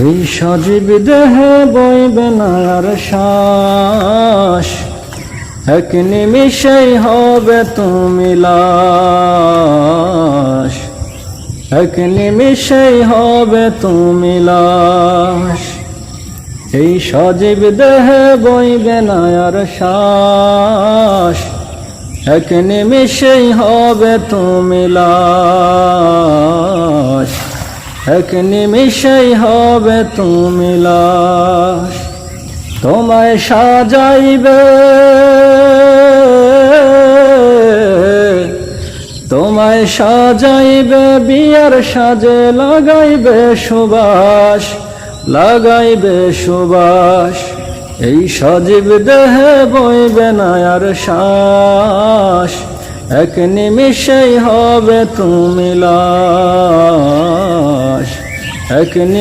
এই সজীব দেহে বইবে না আর শ্বাস, এক নিমিষেই হবে তুমি লাশ, এক নিমিষেই হবে তুমি লাশ। এই সজীব দেহে বইবে না আর শ্বাস, এক নিমিষেই হবে তুমি লাশ, এক নিমিষেই হবে তুমি লাশ। তোমায় সাজাইবে, তোমায় সাজাইবে বিয়ার সাজে, লাগাইবে সুবাস, লাগাইবে সুবাস। এই সজীব দেহে বইবে না আর শ্বাস, এক নিমিষেই হবে তুমি লাশ, এক